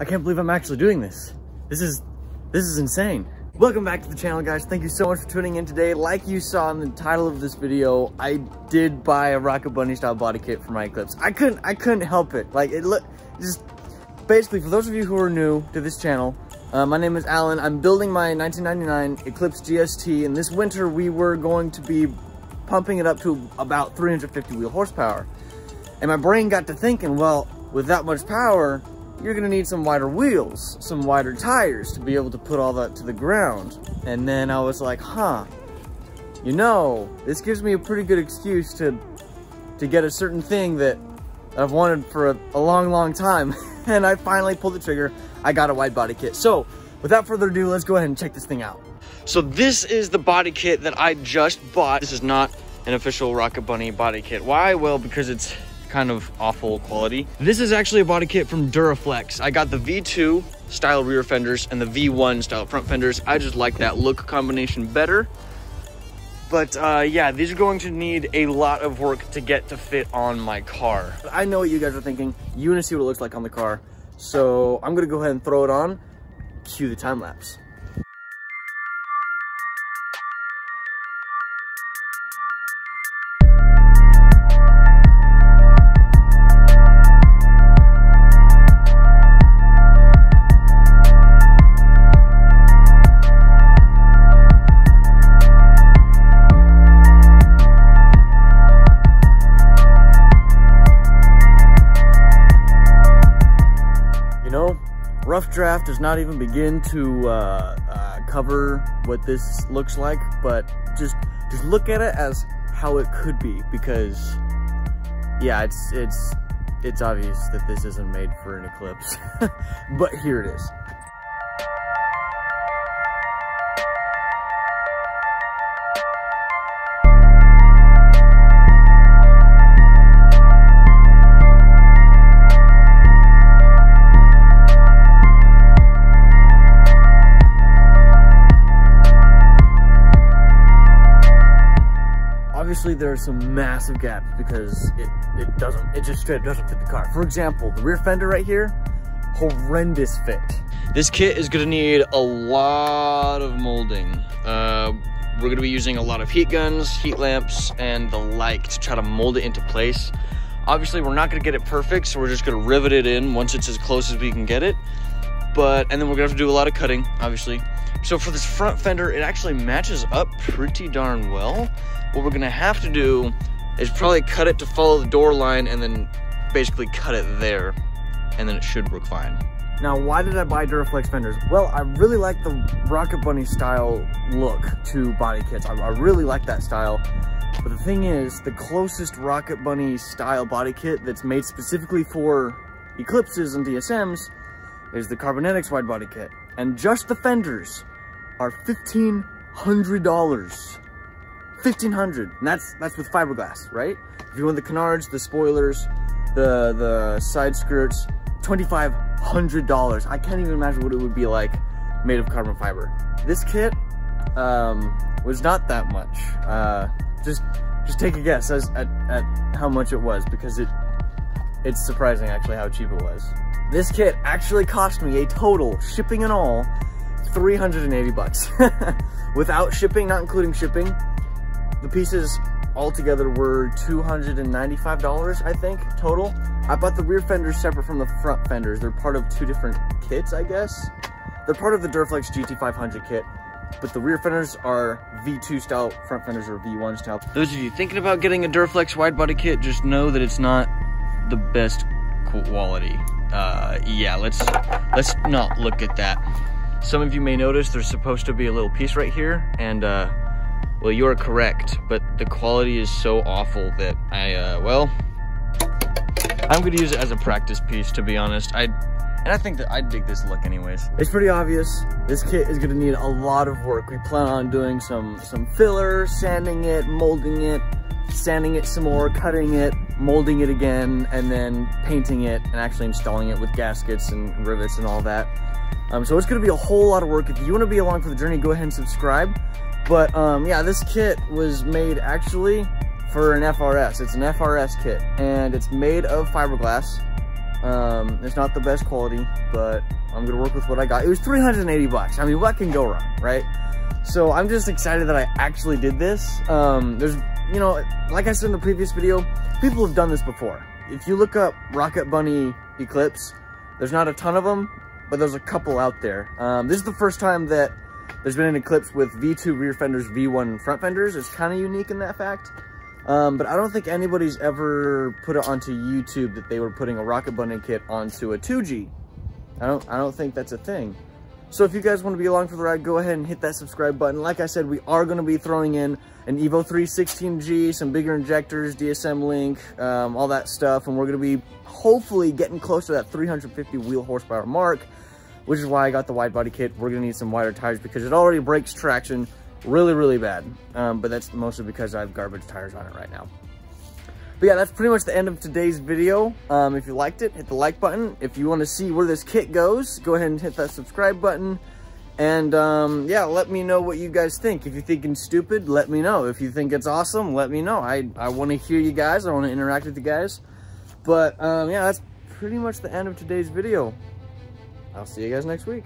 I can't believe I'm actually doing this. This is insane. Welcome back to the channel, guys. Thank you so much for tuning in today. Like you saw in the title of this video, I did buy a Rocket Bunny style body kit for my Eclipse. I couldn't help it. Like, just basically, for those of you who are new to this channel, my name is Alan. I'm building my 1999 Eclipse GST, and this winter we were going to be pumping it up to about 350 wheel horsepower. And my brain got to thinking, well, with that much power, you're gonna need some wider wheels, some wider tires to be able to put all that to the ground. And then I was like, you know, this gives me a pretty good excuse to get a certain thing that I've wanted for a long time. And I finally pulled the trigger. I got a wide body kit. So without further ado, let's go ahead and check this thing out. So this is the body kit that I just bought. This is not an official Rocket Bunny body kit. Why? Well, because it's kind of awful quality. This is actually a body kit from Duraflex. I got the V2 style rear fenders and the V1 style front fenders. I just like that look combination better. But yeah, these are going to need a lot of work to get to fit on my car. I know what you guys are thinking. You want to see what it looks like on the car. So I'm gonna go ahead and throw it on. Cue the time lapse. Rough draft does not even begin to cover what this looks like, but just look at it as how it could be, because yeah, it's obvious that this isn't made for an Eclipse. But here it is. Obviously, there are some massive gaps because it just straight up doesn't fit the car. For example, the rear fender right here, horrendous fit. This kit is gonna need a lot of molding. We're gonna be using a lot of heat guns, heat lamps, and the like to try to mold it into place. Obviously, we're not gonna get it perfect, so we're just gonna rivet it in once it's as close as we can get it. And then we're gonna have to do a lot of cutting, obviously. So for this front fender, it actually matches up pretty darn well. What we're gonna have to do is probably cut it to follow the door line and then basically cut it there, and then it should work fine. Now, why did I buy Duraflex fenders? Well, I really like the Rocket Bunny style look to body kits. I really like that style. But the thing is, the closest Rocket Bunny style body kit that's made specifically for Eclipses and DSMs is the Carbonetics wide body kit. And just the fenders are $1,500. $1,500, and that's with fiberglass, right? If you want the canards, the spoilers, the side skirts, $2,500. I can't even imagine what it would be like made of carbon fiber. This kit was not that much. Just take a guess at how much it was, because it's surprising actually how cheap it was. This kit actually cost me a total, shipping and all, 380 bucks. Without shipping, not including shipping, the pieces altogether were $295, I think, total. I bought the rear fenders separate from the front fenders. They're part of two different kits, I guess. They're part of the Duraflex GT500 kit, but the rear fenders are V2 style, front fenders are V1 style. Those of you thinking about getting a Duraflex wide body kit, just know that it's not the best quality. Yeah, let's not look at that. Some of you may notice there's supposed to be a little piece right here, and well, you are correct, but the quality is so awful that well, I'm gonna use it as a practice piece, to be honest. I think that I'd dig this look anyways. It's pretty obvious, this kit is gonna need a lot of work. We plan on doing some filler, sanding it, molding it, sanding it some more, cutting it, molding it again, and then painting it and actually installing it with gaskets and rivets and all that. So it's gonna be a whole lot of work. If you wanna be along for the journey, go ahead and subscribe. But yeah, this kit was made actually for an FRS. It's an FRS kit, and it's made of fiberglass. It's not the best quality, but I'm gonna work with what I got. It was 380 bucks. I mean, what can go wrong, right? So I'm just excited that I actually did this. There's, you know, like I said in the previous video, people have done this before. If you look up Rocket Bunny Eclipse, there's not a ton of them, but there's a couple out there. This is the first time that there's been an Eclipse with V2 rear fenders, V1 front fenders. It's kind of unique in that fact. But I don't think anybody's ever put it onto YouTube that they were putting a Rocket Bunny kit onto a 2G. I don't think that's a thing. So if you guys want to be along for the ride, go ahead and hit that subscribe button. Like I said, we are going to be throwing in an Evo 3 16G, some bigger injectors, DSM link, all that stuff. And we're going to be hopefully getting close to that 350 wheel horsepower mark, which is why I got the wide body kit. We're going to need some wider tires because it already breaks traction really, really bad. But that's mostly because I have garbage tires on it right now. But yeah, that's pretty much the end of today's video. If you liked it, hit the like button. If you want to see where this kit goes, go ahead and hit that subscribe button. And yeah, let me know what you guys think. If you're thinking stupid, let me know. If you think it's awesome, let me know. I want to hear you guys. I want to interact with you guys. But yeah, that's pretty much the end of today's video. I'll see you guys next week.